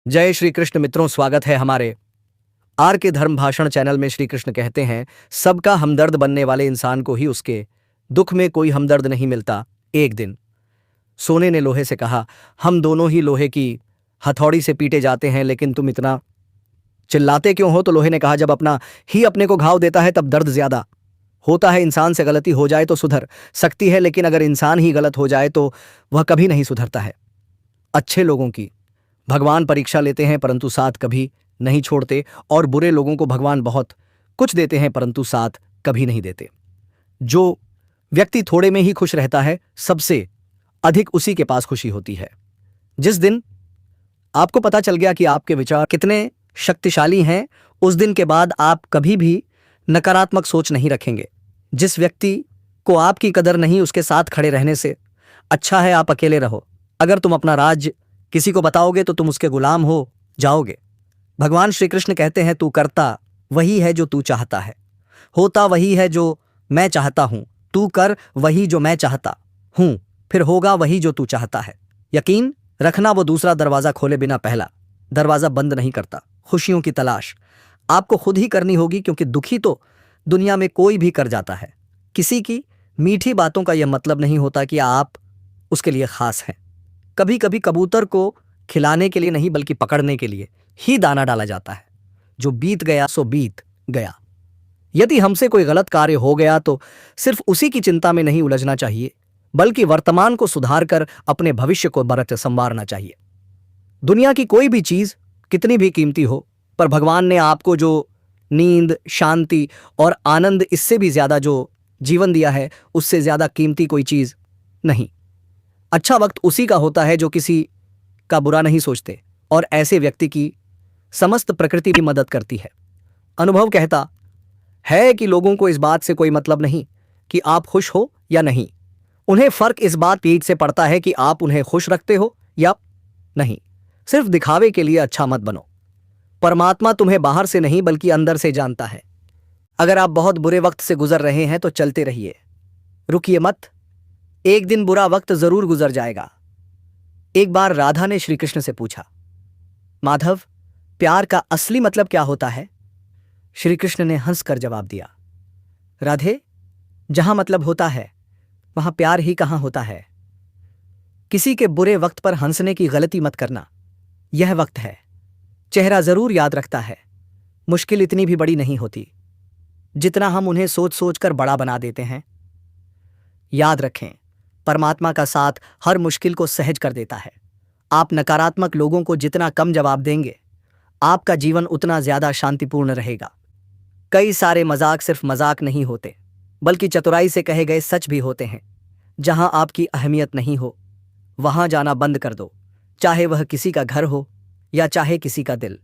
जय श्री कृष्ण मित्रों, स्वागत है हमारे आर के धर्म भाषण चैनल में। श्री कृष्ण कहते हैं, सबका हमदर्द बनने वाले इंसान को ही उसके दुख में कोई हमदर्द नहीं मिलता। एक दिन सोने ने लोहे से कहा, हम दोनों ही लोहे की हथौड़ी से पीटे जाते हैं, लेकिन तुम इतना चिल्लाते क्यों हो? तो लोहे ने कहा, जब अपना ही अपने को घाव देता है तब दर्द ज्यादा होता है। इंसान से गलती हो जाए तो सुधर सकती है, लेकिन अगर इंसान ही गलत हो जाए तो वह कभी नहीं सुधरता है। अच्छे लोगों की भगवान परीक्षा लेते हैं परंतु साथ कभी नहीं छोड़ते, और बुरे लोगों को भगवान बहुत कुछ देते हैं परंतु साथ कभी नहीं देते। जो व्यक्ति थोड़े में ही खुश रहता है, सबसे अधिक उसी के पास खुशी होती है। जिस दिन आपको पता चल गया कि आपके विचार कितने शक्तिशाली हैं, उस दिन के बाद आप कभी भी नकारात्मक सोच नहीं रखेंगे। जिस व्यक्ति को आपकी कदर नहीं, उसके साथ खड़े रहने से अच्छा है आप अकेले रहो। अगर तुम अपना राज किसी को बताओगे तो तुम उसके गुलाम हो जाओगे। भगवान श्री कृष्ण कहते हैं, तू करता वही है जो तू चाहता है, होता वही है जो मैं चाहता हूं। तू कर वही जो मैं चाहता हूं, फिर होगा वही जो तू चाहता है। यकीन रखना, वो दूसरा दरवाजा खोले बिना पहला दरवाजा बंद नहीं करता। खुशियों की तलाश आपको खुद ही करनी होगी, क्योंकि दुखी तो दुनिया में कोई भी कर जाता है। किसी की मीठी बातों का यह मतलब नहीं होता कि आप उसके लिए खास हैं। कभी कभी कबूतर को खिलाने के लिए नहीं बल्कि पकड़ने के लिए ही दाना डाला जाता है। जो बीत गया सो बीत गया। यदि हमसे कोई गलत कार्य हो गया तो सिर्फ उसी की चिंता में नहीं उलझना चाहिए, बल्कि वर्तमान को सुधार कर अपने भविष्य को बरत संवारना चाहिए। दुनिया की कोई भी चीज कितनी भी कीमती हो, पर भगवान ने आपको जो नींद, शांति और आनंद, इससे भी ज्यादा जो जीवन दिया है, उससे ज्यादा कीमती कोई चीज नहीं। अच्छा वक्त उसी का होता है जो किसी का बुरा नहीं सोचते, और ऐसे व्यक्ति की समस्त प्रकृति भी मदद करती है। अनुभव कहता है कि लोगों को इस बात से कोई मतलब नहीं कि आप खुश हो या नहीं। उन्हें फर्क इस बात पीठ से पड़ता है कि आप उन्हें खुश रखते हो या नहीं। सिर्फ दिखावे के लिए अच्छा मत बनो। परमात्मा तुम्हें बाहर से नहीं बल्कि अंदर से जानता है। अगर आप बहुत बुरे वक्त से गुजर रहे हैं तो चलते रहिए, रुकिए मत। एक दिन बुरा वक्त जरूर गुजर जाएगा। एक बार राधा ने श्री कृष्ण से पूछा, माधव, प्यार का असली मतलब क्या होता है? श्री कृष्ण ने हंसकर जवाब दिया, राधे, जहां मतलब होता है वहां प्यार ही कहां होता है। किसी के बुरे वक्त पर हंसने की गलती मत करना। यह वक्त है, चेहरा जरूर याद रखता है। मुश्किल इतनी भी बड़ी नहीं होती जितना हम उन्हें सोच सोच कर बड़ा बना देते हैं। याद रखें, परमात्मा का साथ हर मुश्किल को सहज कर देता है। आप नकारात्मक लोगों को जितना कम जवाब देंगे, आपका जीवन उतना ज्यादा शांतिपूर्ण रहेगा। कई सारे मजाक सिर्फ मजाक नहीं होते, बल्कि चतुराई से कहे गए सच भी होते हैं। जहां आपकी अहमियत नहीं हो, वहां जाना बंद कर दो, चाहे वह किसी का घर हो या चाहे किसी का दिल।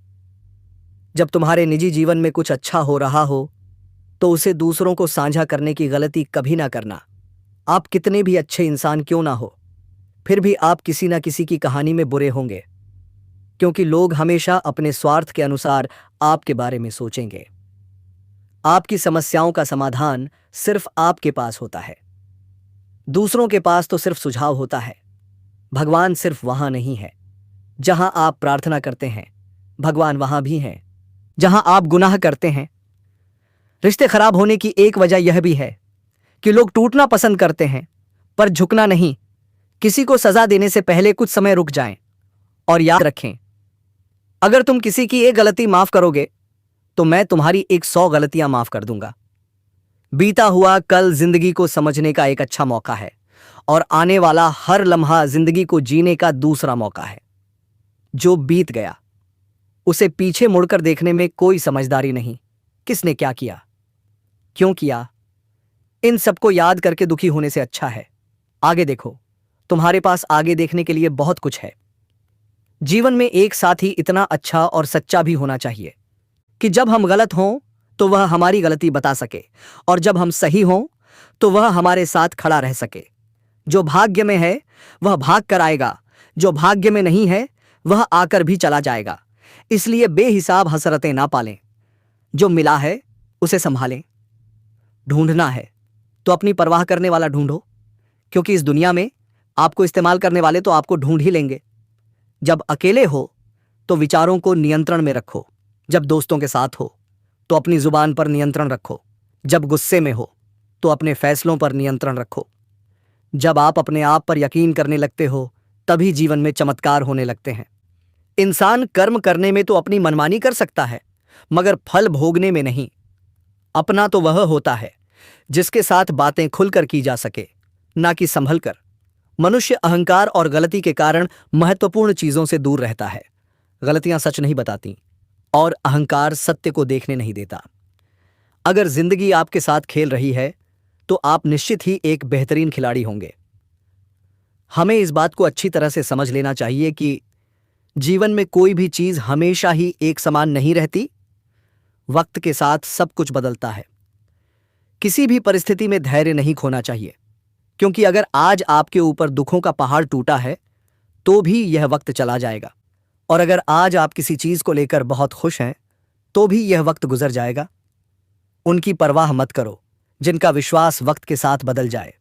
जब तुम्हारे निजी जीवन में कुछ अच्छा हो रहा हो, तो उसे दूसरों को साझा करने की गलती कभी ना करना। आप कितने भी अच्छे इंसान क्यों ना हो, फिर भी आप किसी ना किसी की कहानी में बुरे होंगे, क्योंकि लोग हमेशा अपने स्वार्थ के अनुसार आपके बारे में सोचेंगे। आपकी समस्याओं का समाधान सिर्फ आपके पास होता है, दूसरों के पास तो सिर्फ सुझाव होता है। भगवान सिर्फ वहां नहीं है जहां आप प्रार्थना करते हैं, भगवान वहां भी हैं जहां आप गुनाह करते हैं। रिश्ते खराब होने की एक वजह यह भी है कि लोग टूटना पसंद करते हैं, पर झुकना नहीं। किसी को सजा देने से पहले कुछ समय रुक जाएं और याद रखें, अगर तुम किसी की एक गलती माफ करोगे तो मैं तुम्हारी 100 गलतियां माफ कर दूंगा। बीता हुआ कल जिंदगी को समझने का एक अच्छा मौका है, और आने वाला हर लम्हा जिंदगी को जीने का दूसरा मौका है। जो बीत गया उसे पीछे मुड़कर देखने में कोई समझदारी नहीं। किसने क्या किया, क्यों किया, इन सबको याद करके दुखी होने से अच्छा है आगे देखो। तुम्हारे पास आगे देखने के लिए बहुत कुछ है। जीवन में एक साथी इतना अच्छा और सच्चा भी होना चाहिए कि जब हम गलत हों तो वह हमारी गलती बता सके, और जब हम सही हों तो वह हमारे साथ खड़ा रह सके। जो भाग्य में है वह भाग कर आएगा, जो भाग्य में नहीं है वह आकर भी चला जाएगा। इसलिए बेहिसाब हसरतें ना पालें। जो मिला है उसे संभालें। ढूंढना है तो अपनी परवाह करने वाला ढूंढो, क्योंकि इस दुनिया में आपको इस्तेमाल करने वाले तो आपको ढूंढ ही लेंगे। जब अकेले हो तो विचारों को नियंत्रण में रखो। जब दोस्तों के साथ हो तो अपनी जुबान पर नियंत्रण रखो। जब गुस्से में हो तो अपने फैसलों पर नियंत्रण रखो। जब आप अपने आप पर यकीन करने लगते हो तभी जीवन में चमत्कार होने लगते हैं। इंसान कर्म करने में तो अपनी मनमानी कर सकता है, मगर फल भोगने में नहीं। अपना तो वह होता है जिसके साथ बातें खुलकर की जा सके, ना कि संभल कर। मनुष्य अहंकार और गलती के कारण महत्वपूर्ण चीजों से दूर रहता है। गलतियां सच नहीं बताती और अहंकार सत्य को देखने नहीं देता। अगर जिंदगी आपके साथ खेल रही है तो आप निश्चित ही एक बेहतरीन खिलाड़ी होंगे। हमें इस बात को अच्छी तरह से समझ लेना चाहिए कि जीवन में कोई भी चीज हमेशा ही एक समान नहीं रहती। वक्त के साथ सब कुछ बदलता है। किसी भी परिस्थिति में धैर्य नहीं खोना चाहिए, क्योंकि अगर आज आपके ऊपर दुखों का पहाड़ टूटा है तो भी यह वक्त चला जाएगा, और अगर आज आप किसी चीज को लेकर बहुत खुश हैं तो भी यह वक्त गुजर जाएगा। उनकी परवाह मत करो जिनका विश्वास वक्त के साथ बदल जाए।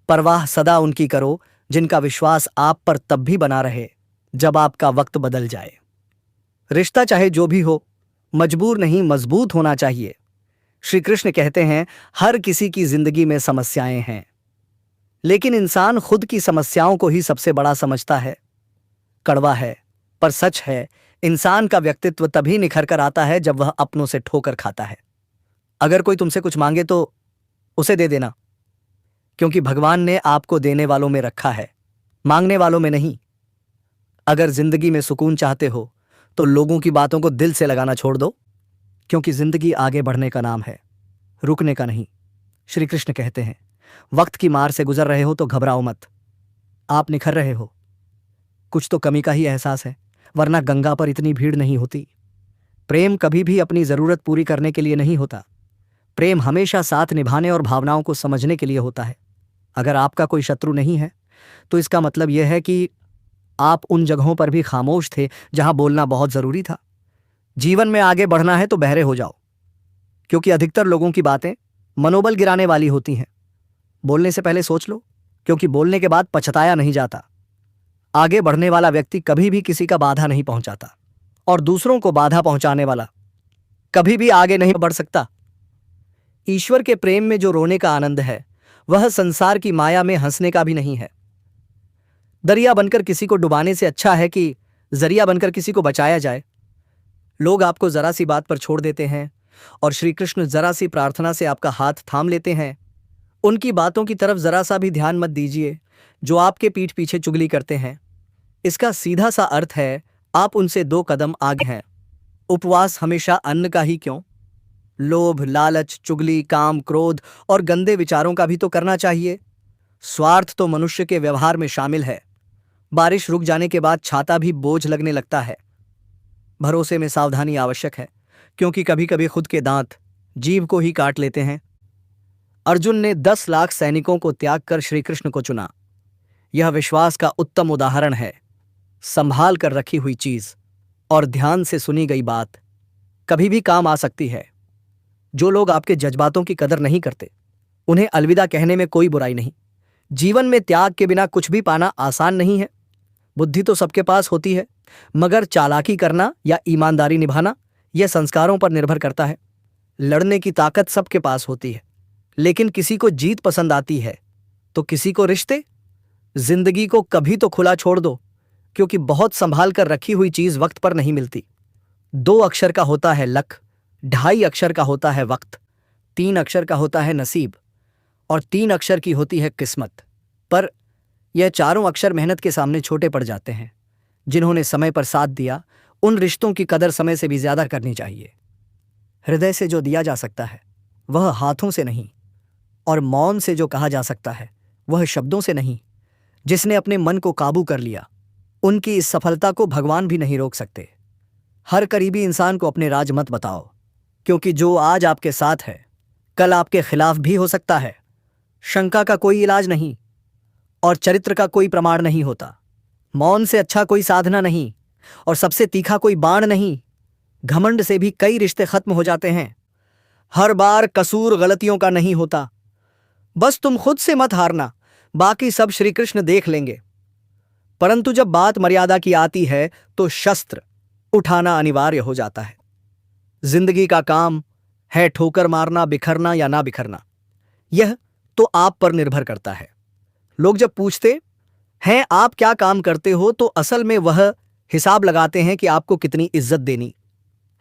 परवाह सदा उनकी करो जिनका विश्वास आप पर तब भी बना रहे जब आपका वक्त बदल जाए। रिश्ता चाहे जो भी हो, मजबूर नहीं मजबूत होना चाहिए। श्री कृष्ण कहते हैं, हर किसी की जिंदगी में समस्याएं हैं, लेकिन इंसान खुद की समस्याओं को ही सबसे बड़ा समझता है। कड़वा है पर सच है, इंसान का व्यक्तित्व तभी निखर कर आता है जब वह अपनों से ठोकर खाता है। अगर कोई तुमसे कुछ मांगे तो उसे दे देना, क्योंकि भगवान ने आपको देने वालों में रखा है, मांगने वालों में नहीं। अगर जिंदगी में सुकून चाहते हो तो लोगों की बातों को दिल से लगाना छोड़ दो, क्योंकि जिंदगी आगे बढ़ने का नाम है, रुकने का नहीं। श्री कृष्ण कहते हैं, वक्त की मार से गुजर रहे हो तो घबराओ मत। आप निखर रहे हो, कुछ तो कमी का ही एहसास है, वरना गंगा पर इतनी भीड़ नहीं होती। प्रेम कभी भी अपनी जरूरत पूरी करने के लिए नहीं होता। प्रेम हमेशा साथ निभाने और भावनाओं को समझने के लिए होता है। अगर आपका कोई शत्रु नहीं है तो इसका मतलब यह है कि आप उन जगहों पर भी खामोश थे जहां बोलना बहुत जरूरी था। जीवन में आगे बढ़ना है तो बहरे हो जाओ, क्योंकि अधिकतर लोगों की बातें मनोबल गिराने वाली होती हैं। बोलने से पहले सोच लो, क्योंकि बोलने के बाद पछताया नहीं जाता। आगे बढ़ने वाला व्यक्ति कभी भी किसी का बाधा नहीं पहुंचाता, और दूसरों को बाधा पहुंचाने वाला कभी भी आगे नहीं बढ़ सकता। ईश्वर के प्रेम में जो रोने का आनंद है वह संसार की माया में हंसने का भी नहीं है। दरिया बनकर किसी को डुबाने से अच्छा है कि जरिया बनकर किसी को बचाया जाए। लोग आपको जरा सी बात पर छोड़ देते हैं और श्री कृष्ण जरा सी प्रार्थना से आपका हाथ थाम लेते हैं। उनकी बातों की तरफ जरा सा भी ध्यान मत दीजिए जो आपके पीठ पीछे चुगली करते हैं। इसका सीधा सा अर्थ है, आप उनसे 2 कदम आगे हैं। उपवास हमेशा अन्न का ही क्यों, लोभ, लालच, चुगली, काम, क्रोध और गंदे विचारों का भी तो करना चाहिए। स्वार्थ तो मनुष्य के व्यवहार में शामिल है। बारिश रुक जाने के बाद छाता भी बोझ लगने लगता है। भरोसे में सावधानी आवश्यक है, क्योंकि कभी कभी खुद के दांत जीभ को ही काट लेते हैं। अर्जुन ने 10 लाख सैनिकों को त्याग कर श्री कृष्ण को चुना। यह विश्वास का उत्तम उदाहरण है। संभाल कर रखी हुई चीज और ध्यान से सुनी गई बात कभी भी काम आ सकती है। जो लोग आपके जज्बातों की कदर नहीं करते, उन्हें अलविदा कहने में कोई बुराई नहीं। जीवन में त्याग के बिना कुछ भी पाना आसान नहीं है। बुद्धि तो सबके पास होती है, मगर चालाकी करना या ईमानदारी निभाना यह संस्कारों पर निर्भर करता है। लड़ने की ताकत सबके पास होती है, लेकिन किसी को जीत पसंद आती है तो किसी को रिश्ते। जिंदगी को कभी तो खुला छोड़ दो, क्योंकि बहुत संभाल कर रखी हुई चीज वक्त पर नहीं मिलती। 2 अक्षर का होता है लक, 2.5 अक्षर का होता है वक्त, 3 अक्षर का होता है नसीब, और 3 अक्षर की होती है किस्मत। पर यह चारों अक्षर मेहनत के सामने छोटे पड़ जाते हैं। जिन्होंने समय पर साथ दिया, उन रिश्तों की कदर समय से भी ज्यादा करनी चाहिए। हृदय से जो दिया जा सकता है वह हाथों से नहीं, और मौन से जो कहा जा सकता है वह शब्दों से नहीं। जिसने अपने मन को काबू कर लिया, उनकी इस सफलता को भगवान भी नहीं रोक सकते। हर करीबी इंसान को अपने राज मत बताओ, क्योंकि जो आज आपके साथ है कल आपके खिलाफ भी हो सकता है। शंका का कोई इलाज नहीं और चरित्र का कोई प्रमाण नहीं होता। मौन से अच्छा कोई साधना नहीं और सबसे तीखा कोई बाण नहीं। घमंड से भी कई रिश्ते खत्म हो जाते हैं। हर बार कसूर गलतियों का नहीं होता। बस तुम खुद से मत हारना, बाकी सब श्री कृष्ण देख लेंगे। परंतु जब बात मर्यादा की आती है तो शस्त्र उठाना अनिवार्य हो जाता है। जिंदगी का काम है ठोकर मारना, बिखरना या ना बिखरना, यह तो आप पर निर्भर करता है। लोग जब पूछते हैं आप क्या काम करते हो, तो असल में वह हिसाब लगाते हैं कि आपको कितनी इज्जत देनी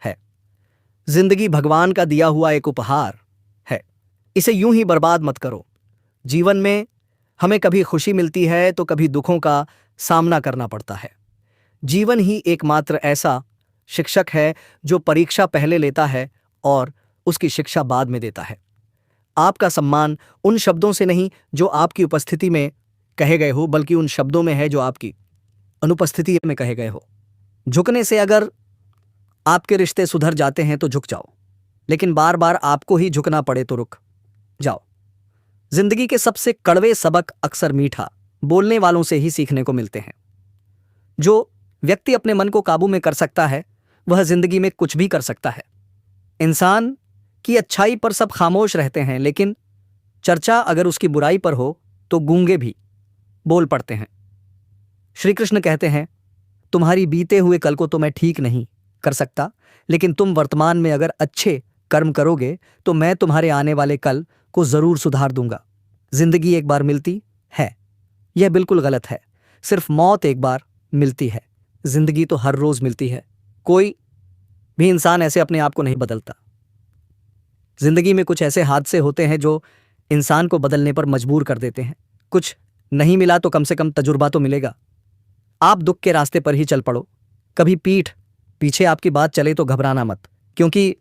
है। जिंदगी भगवान का दिया हुआ एक उपहार है, इसे यूं ही बर्बाद मत करो। जीवन में हमें कभी खुशी मिलती है तो कभी दुखों का सामना करना पड़ता है। जीवन ही एकमात्र ऐसा शिक्षक है जो परीक्षा पहले लेता है और उसकी शिक्षा बाद में देता है। आपका सम्मान उन शब्दों से नहीं जो आपकी उपस्थिति में कहे गए हो, बल्कि उन शब्दों में है जो आपकी अनुपस्थिति में कहे गए हो। झुकने से अगर आपके रिश्ते सुधर जाते हैं तो झुक जाओ, लेकिन बार बार आपको ही झुकना पड़े तो रुक जाओ। जिंदगी के सबसे कड़वे सबक अक्सर मीठा बोलने वालों से ही सीखने को मिलते हैं। जो व्यक्ति अपने मन को काबू में कर सकता है, वह जिंदगी में कुछ भी कर सकता है। इंसान की अच्छाई पर सब खामोश रहते हैं, लेकिन चर्चा अगर उसकी बुराई पर हो तो गूंगे भी बोल पड़ते हैं। श्री कृष्ण कहते हैं, तुम्हारी बीते हुए कल को तो मैं ठीक नहीं कर सकता, लेकिन तुम वर्तमान में अगर अच्छे कर्म करोगे तो मैं तुम्हारे आने वाले कल को जरूर सुधार दूंगा। जिंदगी एक बार मिलती है, यह बिल्कुल गलत है। सिर्फ मौत एक बार मिलती है, जिंदगी तो हर रोज मिलती है। कोई भी इंसान ऐसे अपने आप को नहीं बदलता। जिंदगी में कुछ ऐसे हादसे होते हैं जो इंसान को बदलने पर मजबूर कर देते हैं। कुछ नहीं मिला तो कम से कम तजुर्बा तो मिलेगा। आप दुख के रास्ते पर ही चल पड़ो। कभी पीठ पीछे आपकी बात चले तो घबराना मत, क्योंकि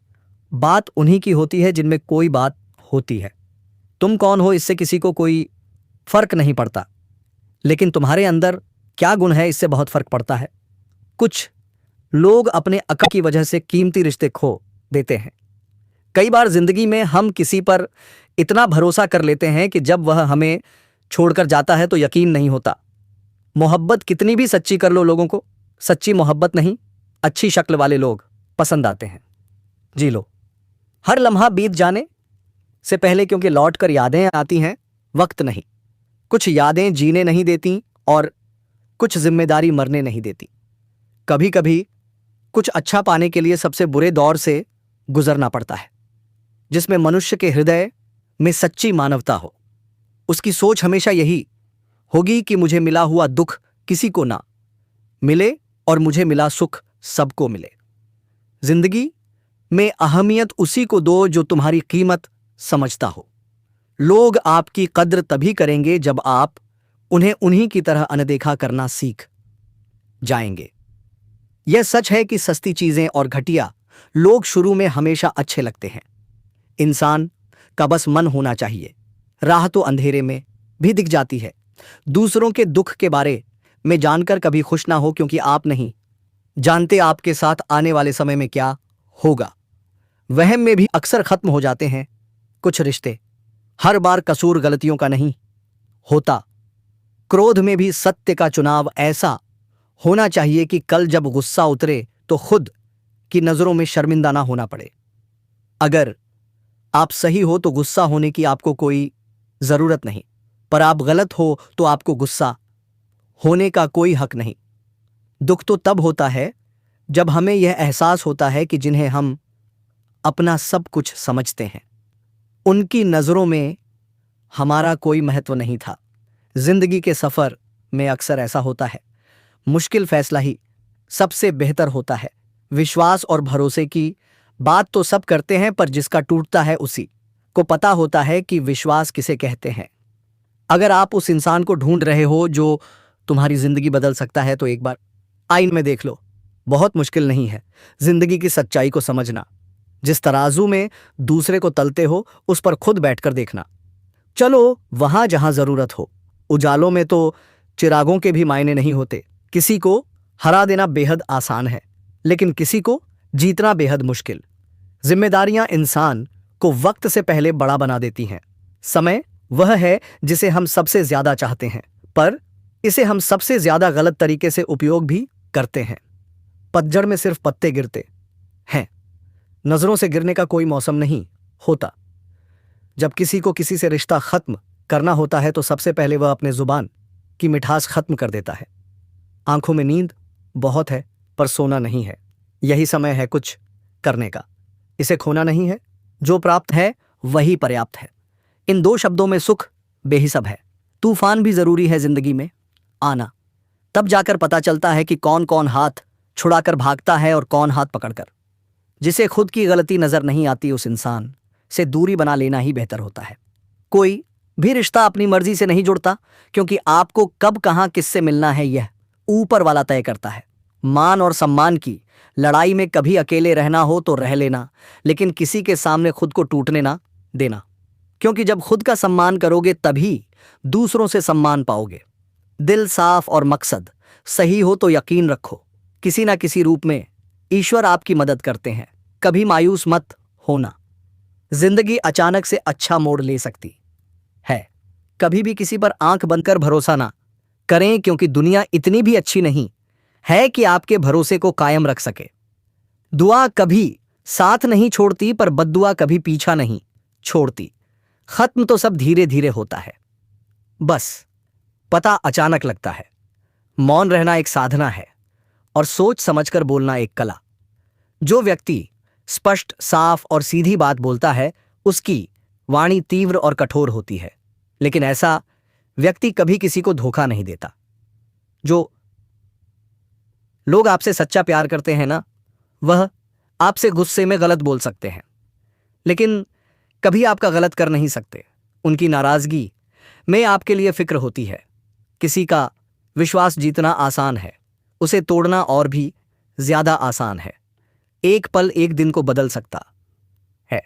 बात उन्हीं की होती है जिनमें कोई बात होती है। तुम कौन हो इससे किसी को कोई फर्क नहीं पड़ता, लेकिन तुम्हारे अंदर क्या गुण है इससे बहुत फर्क पड़ता है। कुछ लोग अपने अकल की वजह से कीमती रिश्ते खो देते हैं। कई बार जिंदगी में हम किसी पर इतना भरोसा कर लेते हैं कि जब वह हमें छोड़कर जाता है तो यकीन नहीं होता। मोहब्बत कितनी भी सच्ची कर लो, लोगों को सच्ची मोहब्बत नहीं, अच्छी शक्ल वाले लोग पसंद आते हैं। जी लो हर लम्हा बीत जाने से पहले, क्योंकि लौट कर यादें आती हैं, वक्त नहीं। कुछ यादें जीने नहीं देती और कुछ जिम्मेदारी मरने नहीं देती। कभी कभी कुछ अच्छा पाने के लिए सबसे बुरे दौर से गुजरना पड़ता है। जिसमें मनुष्य के हृदय में सच्ची मानवता हो, उसकी सोच हमेशा यही होगी कि मुझे मिला हुआ दुख किसी को ना मिले और मुझे मिला सुख सबको मिले। जिंदगी में अहमियत उसी को दो जो तुम्हारी कीमत समझता हो। लोग आपकी कद्र तभी करेंगे जब आप उन्हें उन्हीं की तरह अनदेखा करना सीख जाएंगे। यह सच है कि सस्ती चीजें और घटिया लोग शुरू में हमेशा अच्छे लगते हैं। इंसान का बस मन होना चाहिए। राह तो अंधेरे में भी दिख जाती है। दूसरों के दुख के बारे में जानकर कभी खुश ना हो, क्योंकि आप नहीं जानते आपके साथ आने वाले समय में क्या होगा। वहम में भी अक्सर खत्म हो जाते हैं कुछ रिश्ते। हर बार कसूर गलतियों का नहीं होता। क्रोध में भी सत्य का चुनाव ऐसा होना चाहिए कि कल जब गुस्सा उतरे तो खुद की नजरों में शर्मिंदा ना होना पड़े। अगर आप सही हो तो गुस्सा होने की आपको कोई जरूरत नहीं, पर आप गलत हो तो आपको गुस्सा होने का कोई हक नहीं। दुख तो तब होता है जब हमें यह एहसास होता है कि जिन्हें हम अपना सब कुछ समझते हैं, उनकी नजरों में हमारा कोई महत्व नहीं था। जिंदगी के सफर में अक्सर ऐसा होता है, मुश्किल फैसला ही सबसे बेहतर होता है। विश्वास और भरोसे की बात तो सब करते हैं, पर जिसका टूटता है उसी को पता होता है कि विश्वास किसे कहते हैं। अगर आप उस इंसान को ढूंढ रहे हो जो तुम्हारी जिंदगी बदल सकता है, तो एक बार आईने में देख लो। बहुत मुश्किल नहीं है जिंदगी की सच्चाई को समझना। जिस तराजू में दूसरे को तलते हो, उस पर खुद बैठकर देखना। चलो वहां जहां जरूरत हो। उजालों में तो चिरागों के भी मायने नहीं होते। किसी को हरा देना बेहद आसान है, लेकिन किसी को जीतना बेहद मुश्किल। जिम्मेदारियां इंसान को वक्त से पहले बड़ा बना देती हैं। समय वह है जिसे हम सबसे ज्यादा चाहते हैं, पर इसे हम सबसे ज्यादा गलत तरीके से उपयोग भी करते हैं। पतझड़ में सिर्फ पत्ते गिरते हैं, नजरों से गिरने का कोई मौसम नहीं होता। जब किसी को किसी से रिश्ता खत्म करना होता है तो सबसे पहले वह अपने जुबान की मिठास खत्म कर देता है। आंखों में नींद बहुत है पर सोना नहीं है। यही समय है कुछ करने का। इसे खोना नहीं है, जो प्राप्त है वही पर्याप्त है। इन दो शब्दों में सुख बेहिसाब है। तूफान भी जरूरी है जिंदगी में आना, तब जाकर पता चलता है कि कौन कौन हाथ छुड़ाकर भागता है और कौन हाथ पकड़कर। जिसे खुद की गलती नजर नहीं आती उस इंसान से दूरी बना लेना ही बेहतर होता है। कोई भी रिश्ता अपनी मर्जी से नहीं जुड़ता, क्योंकि आपको कब कहां किससे मिलना है यह ऊपर वाला तय करता है। मान और सम्मान की लड़ाई में कभी अकेले रहना हो तो रह लेना, लेकिन किसी के सामने खुद को टूटने ना देना, क्योंकि जब खुद का सम्मान करोगे तभी दूसरों से सम्मान पाओगे। दिल साफ और मकसद सही हो तो यकीन रखो, किसी ना किसी रूप में ईश्वर आपकी मदद करते हैं। कभी मायूस मत होना, जिंदगी अचानक से अच्छा मोड़ ले सकती है। कभी भी किसी पर आंख बंद कर भरोसा ना करें, क्योंकि दुनिया इतनी भी अच्छी नहीं है कि आपके भरोसे को कायम रख सके। दुआ कभी साथ नहीं छोड़ती, पर बद्दुआ कभी पीछा नहीं छोड़ती। खत्म तो सब धीरे धीरे होता है, बस पता अचानक लगता है। मौन रहना एक साधना है और सोच समझकर बोलना एक कला। जो व्यक्ति स्पष्ट, साफ और सीधी बात बोलता है उसकी वाणी तीव्र और कठोर होती है, लेकिन ऐसा व्यक्ति कभी किसी को धोखा नहीं देता। जो लोग आपसे सच्चा प्यार करते हैं ना, वह आपसे गुस्से में गलत बोल सकते हैं, लेकिन कभी आपका गलत कर नहीं सकते। उनकी नाराजगी में आपके लिए फिक्र होती है। किसी का विश्वास जीतना आसान है, उसे तोड़ना और भी ज्यादा आसान है। एक पल एक दिन को बदल सकता है,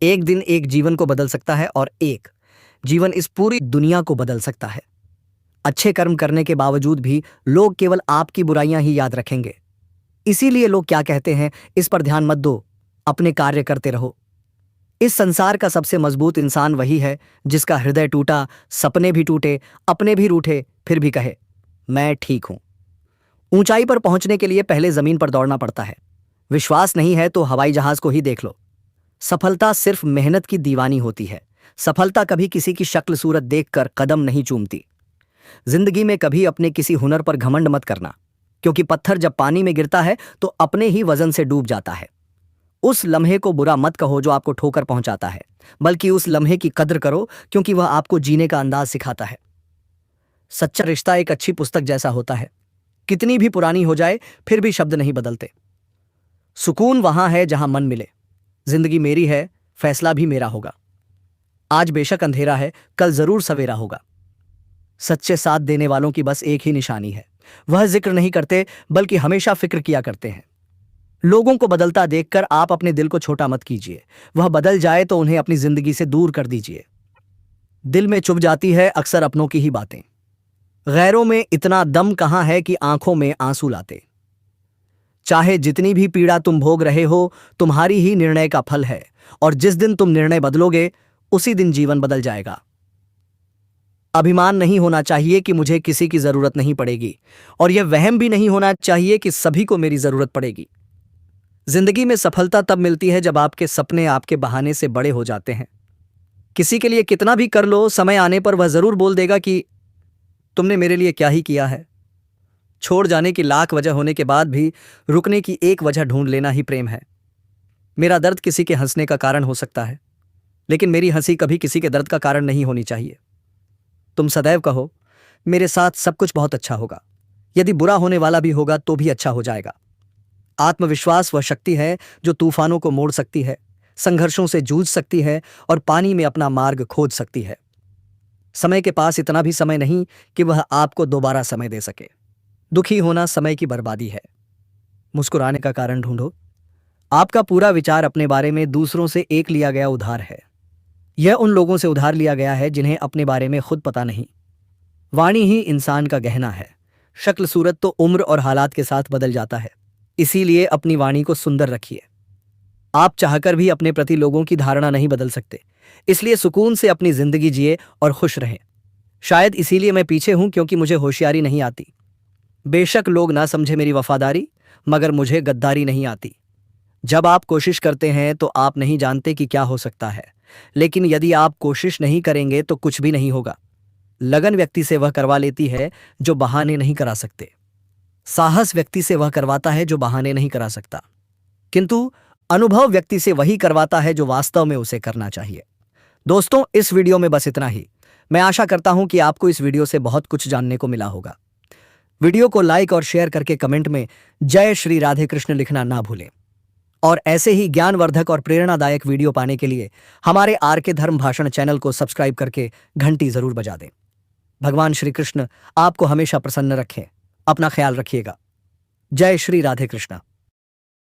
एक दिन एक जीवन को बदल सकता है, और एक जीवन इस पूरी दुनिया को बदल सकता है। अच्छे कर्म करने के बावजूद भी लोग केवल आपकी बुराइयां ही याद रखेंगे। इसीलिए लोग क्या कहते हैं इस पर ध्यान मत दो, अपने कार्य करते रहो। इस संसार का सबसे मजबूत इंसान वही है जिसका हृदय टूटा, सपने भी टूटे, अपने भी रूठे, फिर भी कहे मैं ठीक हूं। ऊंचाई पर पहुंचने के लिए पहले जमीन पर दौड़ना पड़ता है। विश्वास नहीं है तो हवाई जहाज को ही देख लो। सफलता सिर्फ मेहनत की दीवानी होती है। सफलता कभी किसी की शक्ल सूरत देखकर कदम नहीं चूमती। जिंदगी में कभी अपने किसी हुनर पर घमंड मत करना, क्योंकि पत्थर जब पानी में गिरता है तो अपने ही वजन से डूब जाता है। उस लम्हे को बुरा मत कहो जो आपको ठोकर पहुंचाता है, बल्कि उस लम्हे की कद्र करो, क्योंकि वह आपको जीने का अंदाज सिखाता है। सच्चा रिश्ता एक अच्छी पुस्तक जैसा होता है, कितनी भी पुरानी हो जाए फिर भी शब्द नहीं बदलते। सुकून वहां है जहां मन मिले। जिंदगी मेरी है, फैसला भी मेरा होगा। आज बेशक अंधेरा है, कल जरूर सवेरा होगा। सच्चे साथ देने वालों की बस एक ही निशानी है, वह जिक्र नहीं करते बल्कि हमेशा फिक्र किया करते हैं। लोगों को बदलता देखकर आप अपने दिल को छोटा मत कीजिए। वह बदल जाए तो उन्हें अपनी जिंदगी से दूर कर दीजिए। दिल में चुभ जाती है अक्सर अपनों की ही बातें। गैरों में इतना दम कहां है कि आंखों में आंसू लाते। चाहे जितनी भी पीड़ा तुम भोग रहे हो, तुम्हारी ही निर्णय का फल है, और जिस दिन तुम निर्णय बदलोगे उसी दिन जीवन बदल जाएगा। अभिमान नहीं होना चाहिए कि मुझे किसी की जरूरत नहीं पड़ेगी, और यह वहम भी नहीं होना चाहिए कि सभी को मेरी जरूरत पड़ेगी। जिंदगी में सफलता तब मिलती है जब आपके सपने आपके बहाने से बड़े हो जाते हैं। किसी के लिए कितना भी कर लो, समय आने पर वह जरूर बोल देगा कि तुमने मेरे लिए क्या ही किया है। छोड़ जाने की लाख वजह होने के बाद भी रुकने की एक वजह ढूंढ लेना ही प्रेम है। मेरा दर्द किसी के हंसने का कारण हो सकता है, लेकिन मेरी हंसी कभी किसी के दर्द का कारण नहीं होनी चाहिए। तुम सदैव कहो मेरे साथ सब कुछ बहुत अच्छा होगा, यदि बुरा होने वाला भी होगा तो भी अच्छा हो जाएगा। आत्मविश्वास वह शक्ति है जो तूफानों को मोड़ सकती है, संघर्षों से जूझ सकती है और पानी में अपना मार्ग खोज सकती है। समय के पास इतना भी समय नहीं कि वह आपको दोबारा समय दे सके। दुखी होना समय की बर्बादी है। मुस्कुराने का कारण ढूंढो। आपका पूरा विचार अपने बारे में दूसरों से एक लिया गया उधार है। यह उन लोगों से उधार लिया गया है जिन्हें अपने बारे में खुद पता नहीं। वाणी ही इंसान का गहना है। शक्ल सूरत तो उम्र और हालात के साथ बदल जाता है, इसीलिए अपनी वाणी को सुंदर रखिए। आप चाहकर भी अपने प्रति लोगों की धारणा नहीं बदल सकते, इसलिए सुकून से अपनी जिंदगी जिए और खुश रहें। शायद इसीलिए मैं पीछे हूं, क्योंकि मुझे होशियारी नहीं आती। बेशक लोग ना समझे मेरी वफादारी, मगर मुझे गद्दारी नहीं आती। जब आप कोशिश करते हैं तो आप नहीं जानते कि क्या हो सकता है, लेकिन यदि आप कोशिश नहीं करेंगे तो कुछ भी नहीं होगा। लगन व्यक्ति से वह करवा लेती है जो बहाने नहीं करा सकते। साहस व्यक्ति से वह करवाता है जो बहाने नहीं करा सकता, किंतु अनुभव व्यक्ति से वही करवाता है जो वास्तव में उसे करना चाहिए। दोस्तों, इस वीडियो में बस इतना ही। मैं आशा करता हूं कि आपको इस वीडियो से बहुत कुछ जानने को मिला होगा। वीडियो को लाइक और शेयर करके कमेंट में जय श्री राधे कृष्ण लिखना ना भूलें। और ऐसे ही ज्ञानवर्धक और प्रेरणादायक वीडियो पाने के लिए हमारे आर के धर्म भाषण चैनल को सब्सक्राइब करके घंटी जरूर बजा दें। भगवान श्री कृष्ण आपको हमेशा प्रसन्न रखें। अपना ख्याल रखिएगा। जय श्री राधे कृष्ण।